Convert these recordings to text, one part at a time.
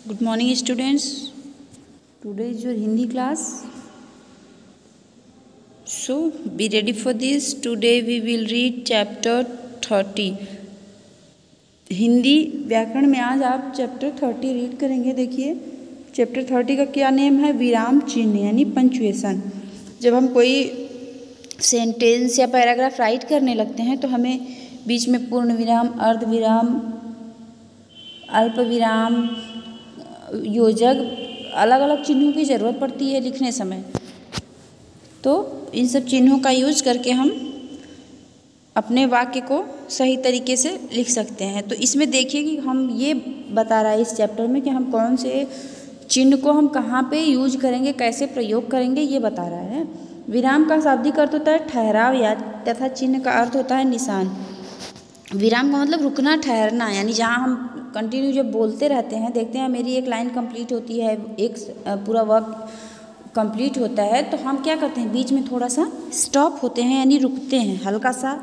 Good morning students. Today is your Hindi class. So be ready for this. Today we will read chapter 30. Hindi व्याकरण में आज आप chapter 30 read करेंगे। देखिए chapter 30 का क्या नेम है, विराम चिन्ह यानी पंचुएशन। जब हम कोई सेंटेंस या पैराग्राफ राइट करने लगते हैं तो हमें बीच में पूर्ण विराम, अर्ध विराम, अल्प विराम, योजक, अलग अलग चिन्हों की ज़रूरत पड़ती है लिखने समय। तो इन सब चिन्हों का यूज करके हम अपने वाक्य को सही तरीके से लिख सकते हैं। तो इसमें देखिए कि हम ये बता रहा है इस चैप्टर में कि हम कौन से चिन्ह को हम कहाँ पे यूज करेंगे, कैसे प्रयोग करेंगे, ये बता रहा है। विराम का शाब्दिक अर्थ होता है ठहराव या तथा चिन्ह का अर्थ होता है निशान। विराम का मतलब रुकना, ठहरना, यानी जहाँ हम कंटिन्यू जब बोलते रहते हैं, देखते हैं मेरी एक लाइन कंप्लीट होती है, एक पूरा वर्क कंप्लीट होता है, तो हम क्या करते हैं बीच में थोड़ा सा स्टॉप होते हैं यानी रुकते हैं, हल्का सा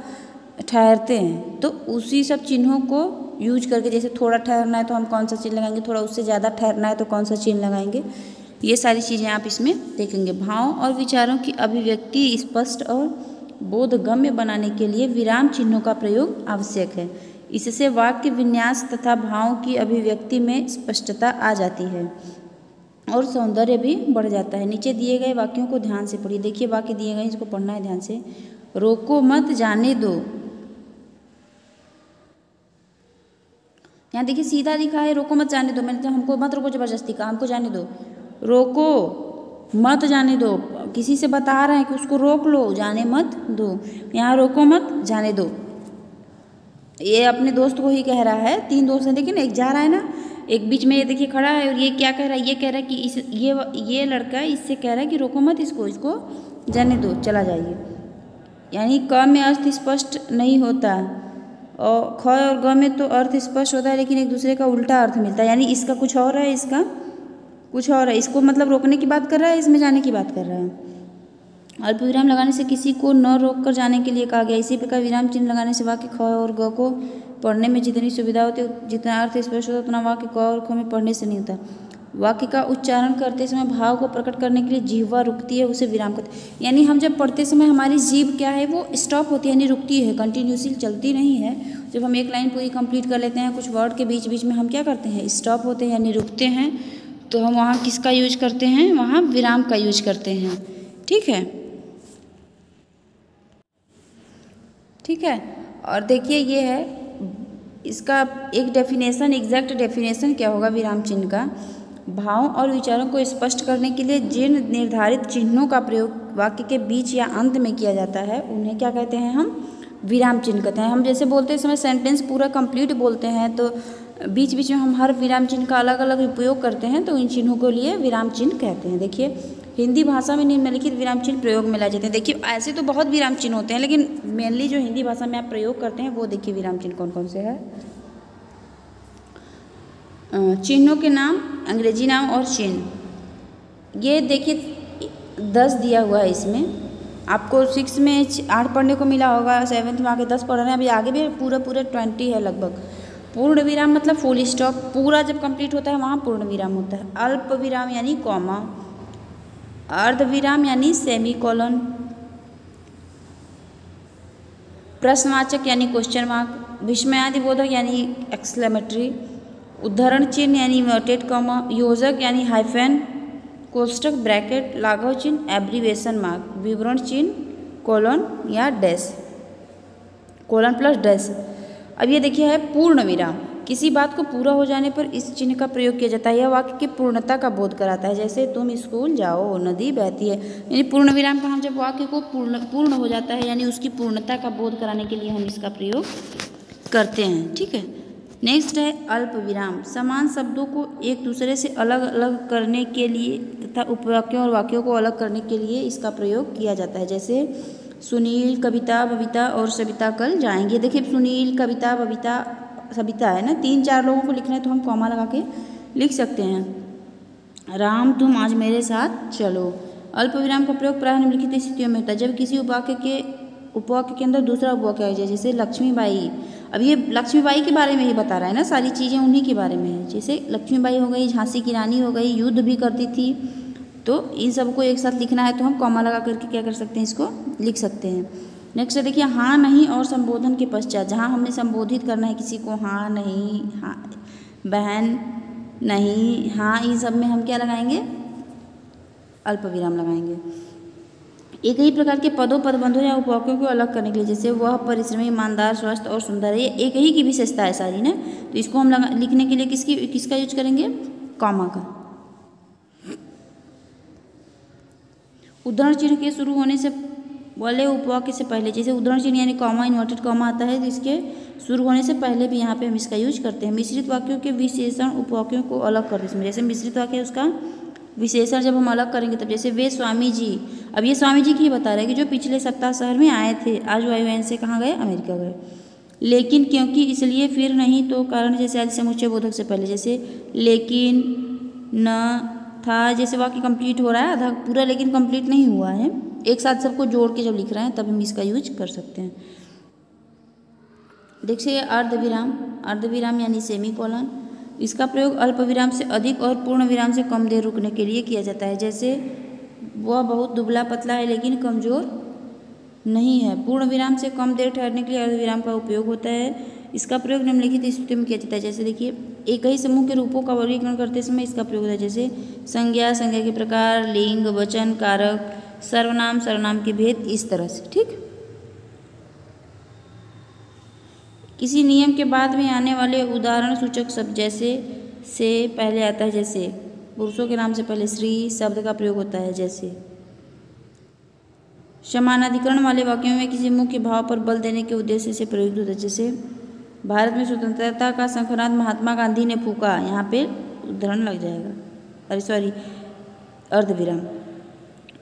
ठहरते हैं। तो उसी सब चिन्हों को यूज करके, जैसे थोड़ा ठहरना है तो हम कौन सा चिन्ह लगाएंगे, थोड़ा उससे ज़्यादा ठहरना है तो कौन सा चिन्ह लगाएंगे, ये सारी चीज़ें आप इसमें देखेंगे। भावों और विचारों की अभिव्यक्ति स्पष्ट और बोधगम्य बनाने के लिए विराम चिन्हों का प्रयोग आवश्यक है। इससे वाक्य विन्यास तथा भावों की अभिव्यक्ति में स्पष्टता आ जाती है और सौंदर्य भी बढ़ जाता है। नीचे दिए गए वाक्यों को ध्यान से पढ़िए। देखिए वाक्य दिए गए, इसको पढ़ना है ध्यान से। रोको मत, जाने दो। यहाँ देखिए सीधा लिखा है रोको मत जाने दो। मैंने तो हमको मत रोको जबरदस्ती कहा, हमको जाने दो। रोको मत जाने दो, किसी से बता रहे हैं कि उसको रोक लो, जाने मत दो। यहाँ रोको मत जाने दो, ये अपने दोस्त को ही कह रहा है। तीन दोस्त हैं, देखिए ना, एक जा रहा है ना, एक बीच में ये देखिए खड़ा है, और ये क्या कह रहा है, ये कह रहा है कि ये लड़का इससे कह रहा है कि रोको मत इसको जाने दो, चला जाइए। यानी क में अर्थ स्पष्ट नहीं होता और ख और ग में तो अर्थ स्पष्ट होता है, लेकिन एक दूसरे का उल्टा अर्थ मिलता है। यानी इसका कुछ और है, इसका कुछ और है। इसको मतलब रोकने की बात कर रहा है, इसमें जाने की बात कर रहा है। अल्प विराम लगाने से किसी को न रोक कर जाने के लिए कहा गया। इसी प्रकार विराम चिन्ह लगाने से वाक्य ख और ग को पढ़ने में जितनी सुविधा होती है, जितना अर्थ स्पष्ट होता है, उतना वाक्य क और ख में पढ़ने से नहीं होता। वाक्य का उच्चारण करते समय भाव को प्रकट करने के लिए जिह्वा रुकती है, उसे विराम कहते हैं। यानी हम जब पढ़ते समय हमारी जीभ क्या है, वो स्टॉप होती है, यानी रुकती है, कंटिन्यूसली चलती नहीं है। जब हम एक लाइन पूरी कंप्लीट कर लेते हैं, कुछ वर्ड के बीच बीच में हम क्या करते हैं, स्टॉप होते हैं यानी रुकते हैं। तो हम वहाँ किसका यूज करते हैं, वहाँ विराम का यूज करते हैं। ठीक है। और देखिए ये है इसका एक डेफिनेशन, एग्जैक्ट डेफिनेशन क्या होगा विराम चिन्ह का। भावों और विचारों को स्पष्ट करने के लिए जिन निर्धारित चिन्हों का प्रयोग वाक्य के बीच या अंत में किया जाता है, उन्हें क्या कहते हैं, हम विराम चिन्ह कहते हैं। हम जैसे बोलते समय सेंटेंस पूरा कंप्लीट बोलते हैं, तो बीच बीच में हम हर विराम चिन्ह का अलग अलग उपयोग करते हैं, तो इन चिन्हों को लिए विराम चिन्ह कहते हैं। देखिए हिंदी भाषा में निम्नलिखित विराम चिन्ह प्रयोग में लाए जाते हैं। देखिए ऐसे तो बहुत विराम चिन्ह होते हैं, लेकिन मेनली जो हिंदी भाषा में आप प्रयोग करते हैं वो देखिए विराम चिन्ह कौन कौन से है। चिन्हों के नाम, अंग्रेजी नाम और चिन्ह। ये देखिए 10 दिया हुआ है इसमें। आपको 6 में 8 पढ़ने को मिला होगा, 7th में आगे 10 पढ़ रहे हैं, अभी आगे भी पूरा 20 है लगभग। पूर्ण विराम मतलब फुल स्टॉप, पूरा जब कंप्लीट होता है वहाँ पूर्ण विराम होता है। अल्प विराम यानी कॉमा, अर्ध विराम यानी सेमीकोलन, प्रश्नवाचक यानी क्वेश्चन मार्क, विस्मयादिबोधक यानी एक्सक्लेमेटरी, उद्धरण चिन्ह यानी इन्वर्टेड कॉमा, योजक यानी हाइफन, कोष्टक ब्रैकेट, लाघव चिन्ह एब्रीविएशन मार्क, विवरण चिन्ह कोलन या डैश, कोलन प्लस डैश। अब ये देखिए है पूर्ण विराम। किसी बात को पूरा हो जाने पर इस चिन्ह का प्रयोग किया जाता है। यह वाक्य की पूर्णता का बोध कराता है। जैसे तुम स्कूल जाओ, नदी बहती है। यानी पूर्ण विराम का हम जब वाक्य को पूर्ण हो जाता है, यानी उसकी पूर्णता का बोध कराने के लिए हम इसका प्रयोग करते हैं। ठीक है। नेक्स्ट है अल्प विराम। समान शब्दों को एक दूसरे से अलग अलग करने के लिए तथा उपवाक्यों और वाक्यों को अलग करने के लिए इसका प्रयोग किया जाता है। जैसे सुनील, कविता, बबीता और सविता कल जाएंगे। देखिए सुनील, कविता, बबीता, सविता है ना, 3-4 लोगों को लिखना है तो हम कॉमा लगा के लिख सकते हैं। राम तुम आज मेरे साथ चलो। अल्प विराम का प्रयोग प्रायः निम्नलिखित स्थितियों में होता है। जब किसी उपवाक्य के अंदर दूसरा उपवाक्य आ जाए, जैसे लक्ष्मीबाई अब ये लक्ष्मीबाई के बारे में ही बता रहा है ना, सारी चीज़ें उन्हीं के बारे में है। जैसे लक्ष्मीबाई हो गई, झांसी की रानी हो गई, युद्ध भी करती थी, तो इन सबको एक साथ लिखना है तो हम कॉमा लगा करके क्या कर सकते हैं, इसको लिख सकते हैं। नेक्स्ट देखिए, हाँ नहीं और संबोधन के पश्चात, जहाँ हमें संबोधित करना है किसी को, हाँ नहीं, हाँ बहन नहीं, हाँ, इन सब में हम क्या लगाएंगे, अल्प विराम लगाएंगे। एक ही प्रकार के पदों, पदबंधों या उपवाक्यों को अलग करने के लिए, जैसे वह परिश्रमी, ईमानदार, स्वस्थ और सुंदर है, ये एक ही की विशेषता है सारी ना, तो इसको हम लिखने के लिए किसका यूज करेंगे, कॉमा का। उद्धरण चिन्ह के शुरू होने से वाले उपवाक्य से पहले, जैसे उद्धरण चिन्ह यानी कॉमा, इन्वर्टेड कॉमा आता है, तो इसके शुरू होने से पहले भी यहाँ पे हम इसका यूज करते हैं। मिश्रित वाक्यों के विशेषण उपवाक्यों को अलग करते हैं, जैसे मिश्रित वाक्य उसका विशेषण जब हम अलग करेंगे तब, जैसे वे स्वामी जी, अब ये स्वामी जी की बता रहे हैं कि जो पिछले सप्ताह शहर में आए थे, आज वायुयान से कहाँ गए, अमेरिका गए। लेकिन, क्योंकि, इसलिए, फिर, नहीं, तो, कारण जैसे आदि समुच्चय बोधक से पहले, जैसे लेकिन, न, था, जैसे वाक्य कंप्लीट हो रहा है, आधा पूरा लेकिन कंप्लीट नहीं हुआ है, एक साथ सबको जोड़ के जब लिख रहे हैं तब हम इसका यूज कर सकते हैं। देखिए अर्धविराम, अर्धविराम यानी सेमी कोलन, इसका प्रयोग अल्प विराम से अधिक और पूर्ण विराम से कम देर रुकने के लिए किया जाता है। जैसे वह बहुत दुबला पतला है लेकिन कमजोर नहीं है। पूर्ण विराम से कम देर ठहरने के लिए अर्धविराम का उपयोग होता है। इसका प्रयोग निम्नलिखित स्थितियों में किया जाता है। जैसे देखिए, एक ही समूह के रूपों का वर्गीकरण करते समय इसका प्रयोग होता है। जैसे संज्ञा, संज्ञा के प्रकार, लिंग, वचन, कारक, सर्वनाम, सर्वनाम के भेद, इस तरह से। ठीक, किसी नियम के बाद में आने वाले उदाहरण सूचक शब्द जैसे से पहले आता है, जैसे पुरुषों के नाम से पहले श्री शब्द का प्रयोग होता है। जैसे समानाधिकरण वाले वाक्यों में किसी मुख्य भाव पर बल देने के उद्देश्य से प्रयुक्त होता है। जैसे भारत में स्वतंत्रता का शंखनाद महात्मा गांधी ने फूका, यहाँ पे उदाहरण लग जाएगा, अरे सॉरी अर्धविराम।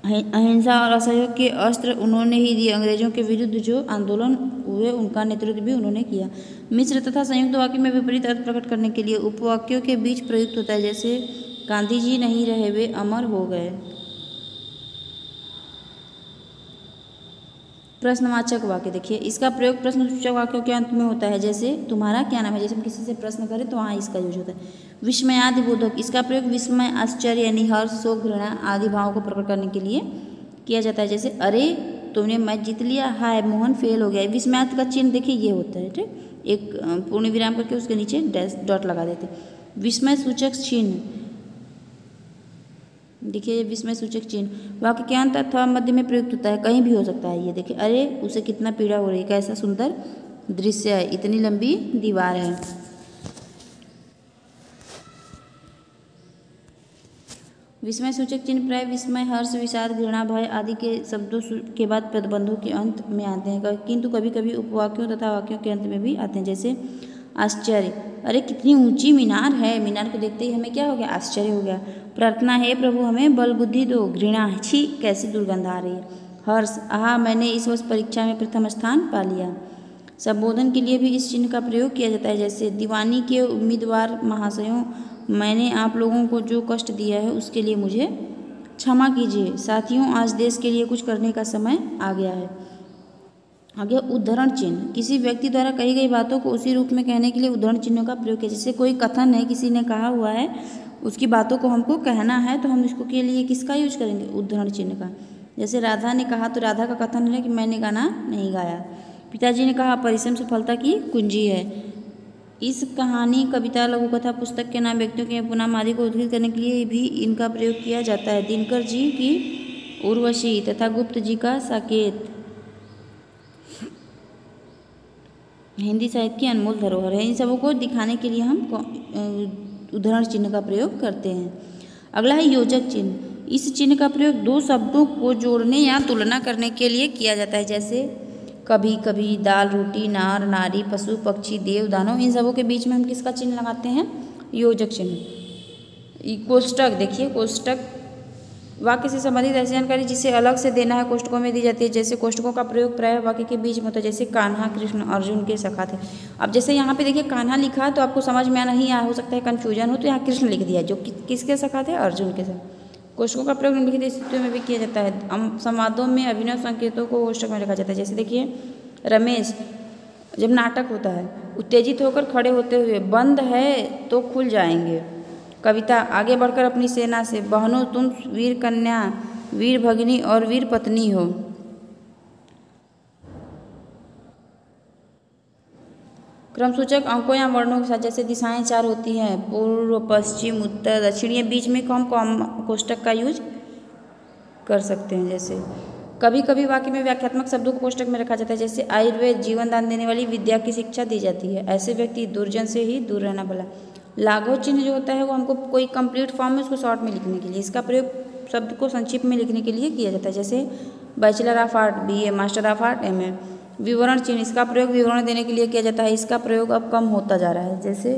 अहिंसा और असहयोग के अस्त्र उन्होंने ही दिए, अंग्रेजों के विरुद्ध जो आंदोलन हुए उनका नेतृत्व भी उन्होंने किया। मिश्र तथा संयुक्त वाक्य में विपरीत अर्थ प्रकट करने के लिए उपवाक्यों के बीच प्रयुक्त होता है। जैसे गांधी जी नहीं रहे, वे अमर हो गए। प्रश्नवाचक वाक्य, देखिए इसका प्रयोग प्रश्नसूचक वाक्यों के अंत में होता है। जैसे तुम्हारा क्या नाम है, जैसे हम किसी से प्रश्न करें तो वहाँ इसका यूज होता है। विस्मयादि बोधक, इसका प्रयोग विस्मय, आश्चर्य यानी हर्ष, शोक, घृणा आदि भावों को प्रकट करने के लिए किया जाता है। जैसे अरे तुमने मैच जीत लिया, हाय मोहन फेल हो गया। विस्मयादि का चिन्ह देखिए ये होता है, ठीक, एक पूर्ण विराम करके उसके नीचे डैश डॉट लगा देते। विस्मय सूचक चिन्ह, देखिए विस्मय सूचक चिन्ह वाक्य के अंत अथवा मध्य में प्रयुक्त होता है, कहीं भी हो सकता है। ये देखिए, अरे उसे कितना पीड़ा हो रही है, कैसा सुंदर दृश्य है, इतनी लंबी दीवार है। विस्मय सूचक चिन्ह प्राय विस्मय, हर्ष, विषाद, घृणा, भय आदि के शब्दों के बाद पदबंधों के अंत में आते हैं, किंतु कभी कभी उपवाक्यों तथा वाक्यों के अंत में भी आते हैं। जैसे आश्चर्य, अरे कितनी ऊंची मीनार है, मीनार को देखते ही हमें क्या हो गया, आश्चर्य हो गया। प्रार्थना, हे प्रभु हमें बल बुद्धि दो। घृणा, छी कैसी दुर्गंध आ रही है। हर्ष, आहा मैंने इस वर्ष परीक्षा में प्रथम स्थान पा लिया। संबोधन के लिए भी इस चिन्ह का प्रयोग किया जाता है। जैसे दीवानी के उम्मीदवार महाशयों, मैंने आप लोगों को जो कष्ट दिया है उसके लिए मुझे क्षमा कीजिए। साथियों, आज देश के लिए कुछ करने का समय आ गया है। आगे उद्धरण चिन्ह, किसी व्यक्ति द्वारा कही गई बातों को उसी रूप में कहने के लिए उद्धरण चिन्हों का प्रयोग किया। जैसे कोई कथन है, किसी ने कहा हुआ है, उसकी बातों को हमको कहना है तो हम इसको के लिए किसका यूज करेंगे, उद्धरण चिन्ह का। जैसे राधा ने कहा, तो राधा का कथन है कि मैंने गाना नहीं गाया। पिताजी ने कहा, परिश्रम सफलता की कुंजी है। इस कहानी, कविता, लघु कथा, पुस्तक के नाम, व्यक्तियों के उपनाम आदि को उद्धृत करने के लिए भी इनका प्रयोग किया जाता है। दिनकर जी की उर्वशी तथा गुप्त जी का साकेत हिंदी साहित्य की अनमोल धरोहर है। इन सबों को दिखाने के लिए हम उद्धरण चिन्ह का प्रयोग करते हैं। अगला है योजक चिन्ह। इस चिन्ह का प्रयोग दो शब्दों को जोड़ने या तुलना करने के लिए किया जाता है। जैसे कभी कभी, दाल रोटी, नार नारी, पशु पक्षी, देव दानव, इन सबों के बीच में हम किसका चिन्ह लगाते हैं, योजक चिन्ह। कोष्टक, देखिए कोष्टक वाक्य से संबंधित ऐसी जानकारी जिसे अलग से देना है कोष्टकों में दी जाती है। जैसे कोष्टकों का प्रयोग प्रायः वाक्य के बीच में होता है। जैसे कान्हा कृष्ण अर्जुन के सखा थे। अब जैसे यहाँ पे देखिए कान्हा लिखा तो आपको समझ में नहीं आया, हो सकता है कन्फ्यूजन हो, तो यहाँ कृष्ण लिख दिया जो किसके सखा थे, अर्जुन के साथ। कोष्टकों का प्रयोग निम्नलिखित स्थितियों में भी किया जाता है। संवादों में अभिनव संकेतों को कोष्टक में लिखा जाता है। जैसे देखिए रमेश जब नाटक होता है, उत्तेजित होकर खड़े होते हुए, बंद है तो खुल जाएंगे। कविता, आगे बढ़कर अपनी सेना से, बहनों तुम वीर कन्या, वीर भगिनी और वीर पत्नी हो। क्रमसूचक अंकों या वर्णों के साथ, जैसे दिशाएं 4 होती हैं, पूर्व, पश्चिम, उत्तर, दक्षिण, ये बीच में हम कोष्टक का यूज कर सकते हैं। जैसे कभी कभी वाक्य में व्याख्यात्मक शब्दों को कोष्टक में रखा जाता है, जैसे आयुर्वेद जीवन दान देने वाली विद्या की शिक्षा दी जाती है, ऐसे व्यक्ति दुर्जन से ही दूर रहना भला। लाघव चिन्ह जो होता है वो हमको कोई कंप्लीट फॉर्म में उसको शॉर्ट में लिखने के लिए, इसका प्रयोग शब्द को संक्षिप्त में लिखने के लिए किया जाता है, जैसे bachelor of art BA, master of art MA। विवरण चिन्ह, इसका प्रयोग विवरण देने के लिए किया जाता है, इसका प्रयोग अब कम होता जा रहा है, जैसे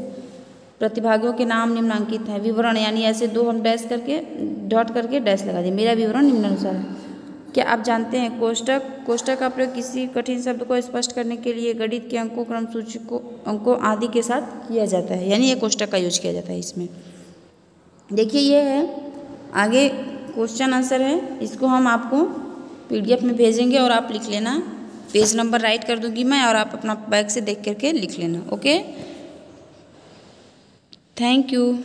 प्रतिभागियों के नाम निम्नांकित हैं। विवरण यानी ऐसे 2 हम डैश करके डॉट करके डैश लगा दिए, मेरा विवरण निम्नानुसार है। क्या आप जानते हैं कोष्टक का प्रयोग किसी कठिन शब्द को स्पष्ट करने के लिए गणित के अंकों, क्रमसूचकों अंकों आदि के साथ किया जाता है, यानी ये कोष्टक का यूज किया जाता है इसमें। देखिए ये है, आगे क्वेश्चन आंसर है, इसको हम आपको PDF में भेजेंगे और आप लिख लेना, पेज नंबर राइट कर दूंगी मैं और आप अपना बैग से देख करके लिख लेना। Okay, thank you.